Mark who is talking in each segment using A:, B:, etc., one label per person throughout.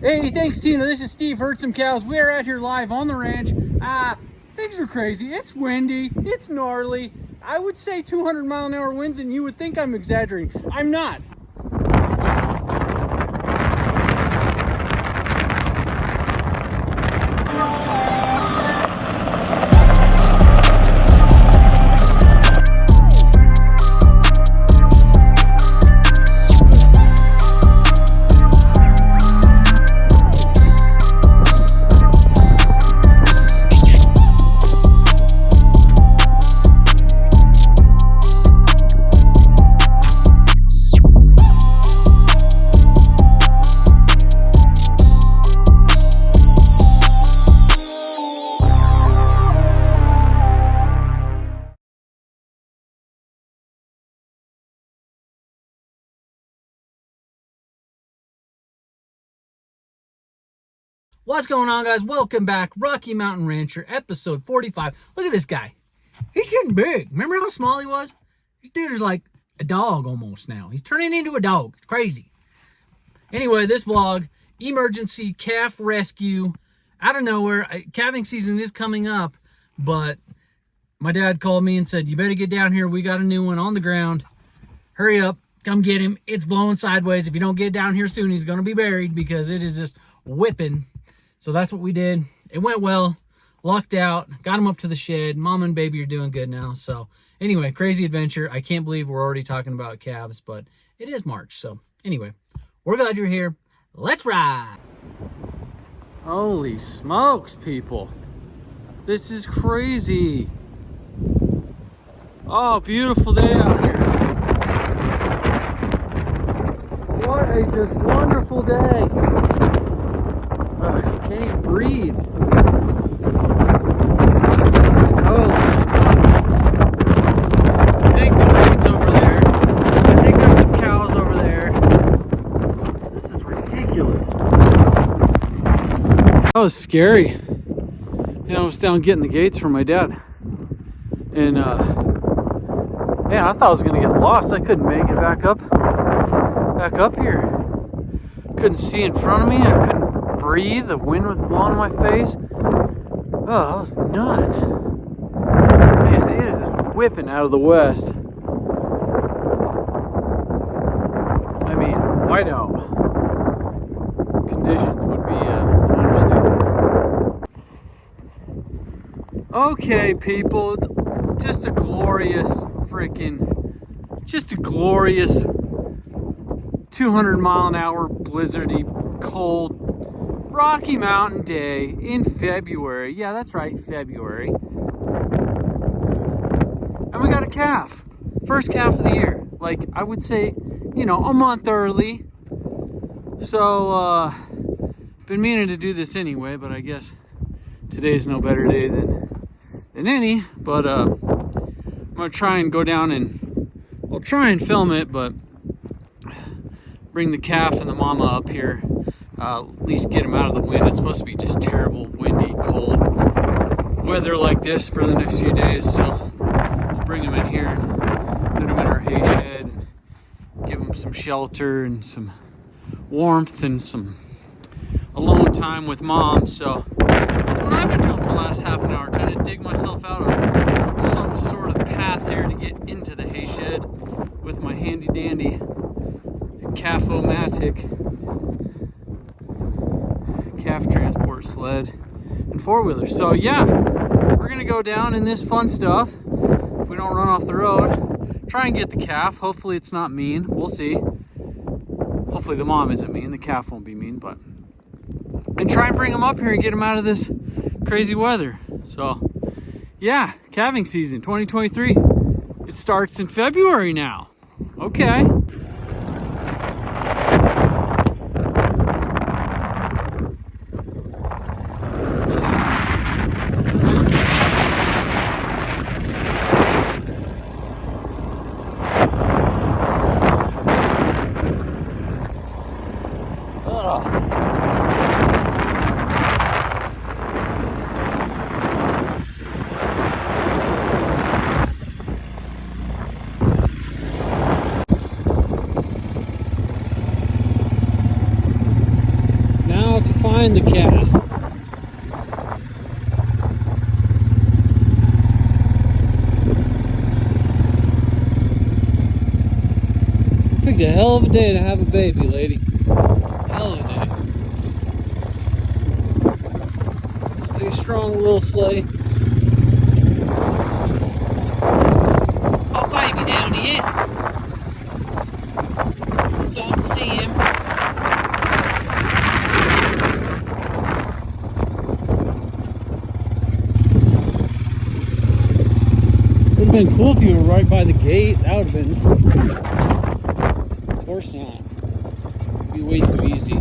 A: Hey, thanks Tina, this is Steve, Herd Some Cows. We are out here live on the ranch. Things are crazy. It's windy, it's gnarly. I would say 200-mile-an-hour winds, and you would think I'm exaggerating. I'm not. What's going on, guys? Welcome back. Rocky Mountain Rancher, episode 45. Look at this guy. He's getting big. Remember how small he was? This dude is like a dog almost now. He's turning into a dog. It's crazy. Anyway, this vlog, emergency calf rescue. Out of nowhere, calving season is coming up, but my dad called me and said, you better get down here. We got a new one on the ground. Hurry up. Come get him. It's blowing sideways. If you don't get down here soon, he's going to be buried because it is just whipping. So that's what we did. It went well. Lucked out. Got him up to the shed. Mom and baby are doing good now. So anyway, crazy adventure. I can't believe we're already talking about calves, but it is March. So anyway, we're glad you're here. Let's ride. Holy smokes, people. This is crazy. Oh, beautiful day out here. What a just wonderful day. Ugh, can't even breathe. Holy smokes. I think the gate's over there. I think there's some cows over there. This is ridiculous. That was scary. I was down getting the gates for my dad. And man, I thought I was gonna get lost. I couldn't make it back up here. Couldn't see in front of me. I couldn't breathe. The wind was blowing in my face. Oh, that was nuts. Man, it is just whipping out of the west. I mean, whiteout conditions would be an understatement. Okay, people, just a glorious 200-mile-an-hour blizzardy cold Rocky Mountain day in February. Yeah, that's right, February. And we got a calf. First calf of the year. Like, I would say, you know, a month early. So, been meaning to do this anyway, but I guess today's no better day than any. But, I'm gonna try and go down and, I'll try and film it, but bring the calf and the mama up here. At least get them out of the wind. It's supposed to be just terrible, windy, cold weather like this for the next few days. So we'll bring them in here, put them in our hay shed, and give them some shelter and some warmth and some alone time with mom. So that's what I've been doing for the last half an hour, trying to dig myself out of some sort of path here to get into the hay shed with my handy dandy calf-o-matic calf transport sled and four-wheeler. So yeah, we're gonna go down in this fun stuff if we don't run off the road. Try and get the calf. Hopefully it's not mean. We'll see. Hopefully the mom isn't mean. The calf won't be mean, but and try and bring them up here and get them out of this crazy weather. So yeah, calving season 2023. It starts in February now. Okay. how to find the calf. Picked a hell of a day to have a baby, lady. Hell of a day. Stay strong, little sleigh. Oh, baby down here. Don't see him. Would have been cool if you were right by the gate. That would have been. Of course not. It'd be way too easy.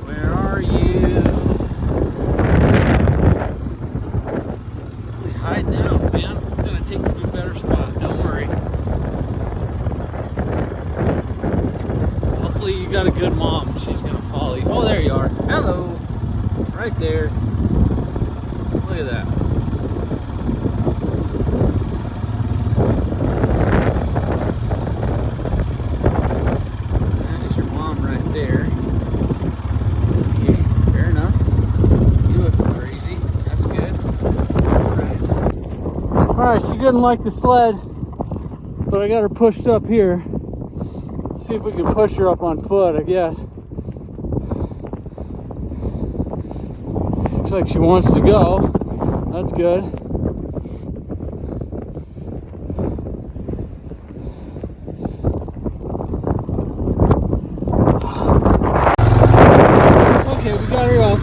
A: Where are you? Really hiding out, man. I'm gonna take you to a better spot. Don't worry. Hopefully you got a good mom. She's gonna follow you. Oh, there you are. Hello. Right there. Look at that. There's your mom right there. Okay, fair enough. You look crazy. That's good. Alright, she didn't like the sled, but I got her pushed up here. Let's see if we can push her up on foot, I guess. Looks like she wants to go. That's good. Okay, we got her up.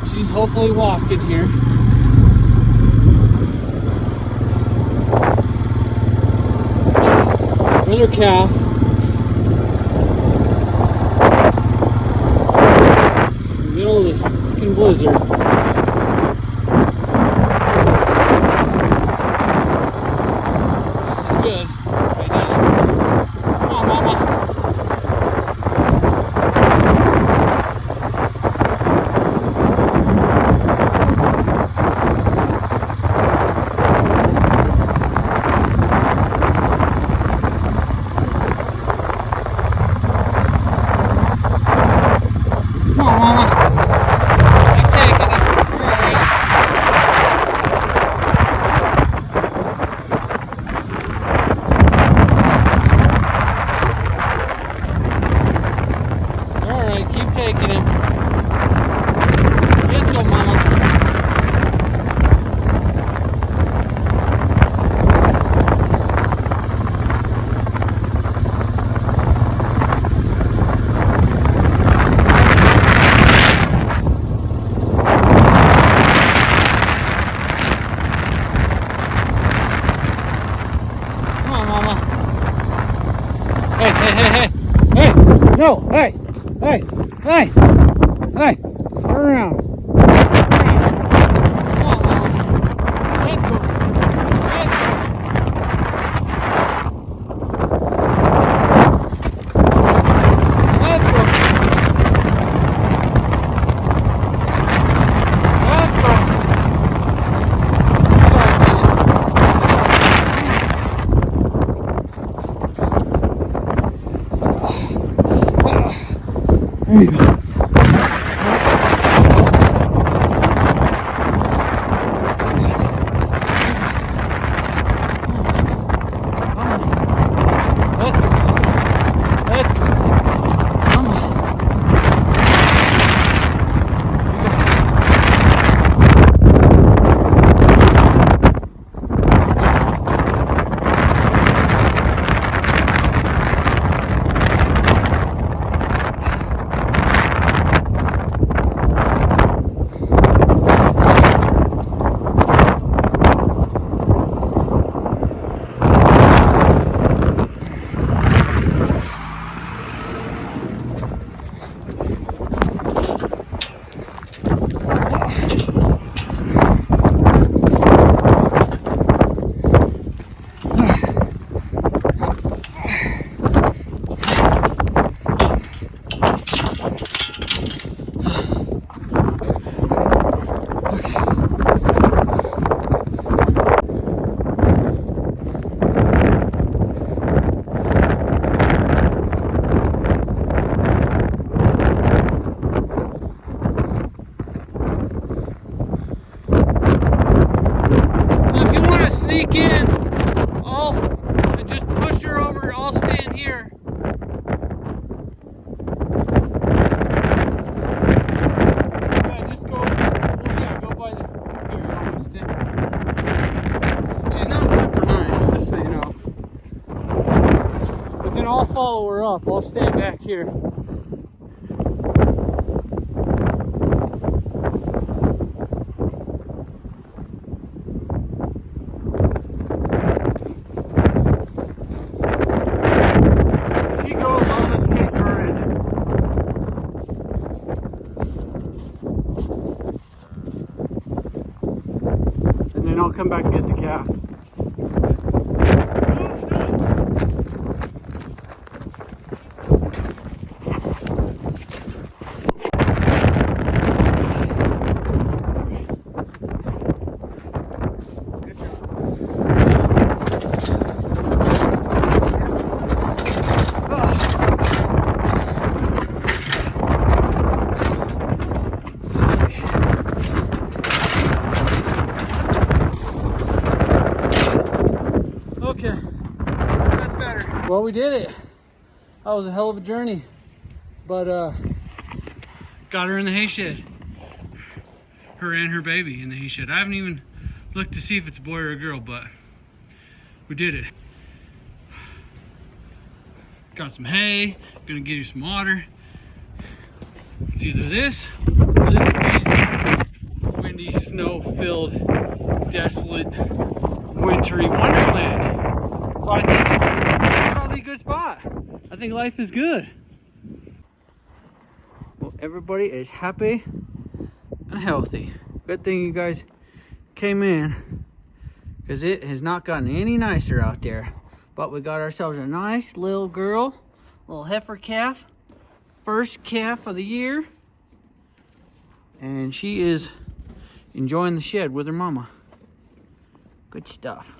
A: She's hopefully walking here. With her calf. In the middle of the freaking blizzard. Good. Right now. Come on, Mama. Come on, Mama. Keep taking it. All right. Keep taking him. Let's go, Mama. Come on, Mama. Hey, hey, hey, hey. Hey, no, hey. Hey, hey, hey, turn around. Come on, Mama. Let's go. Let's go. Let's go. Let's go. There you go. Let's go. Let's go. Come on. up. I'll stand back here. She goes, I'll just chase her in. And then I'll come back and get the calf. Okay, that's better. Well, we did it. That was a hell of a journey, but got her in the hay shed. Her and her baby in the hay shed. I haven't even looked to see if it's a boy or a girl, but we did it. Got some hay, gonna get you some water. It's either this or this amazing, windy, snow-filled, desolate, wintry wonderland. So I think it's probably a good spot. I think life is good. Well, everybody is happy and healthy. Good thing you guys came in, because it has not gotten any nicer out there. But we got ourselves a nice little girl, little heifer calf, first calf of the year. And she is enjoying the shed with her mama. Good stuff.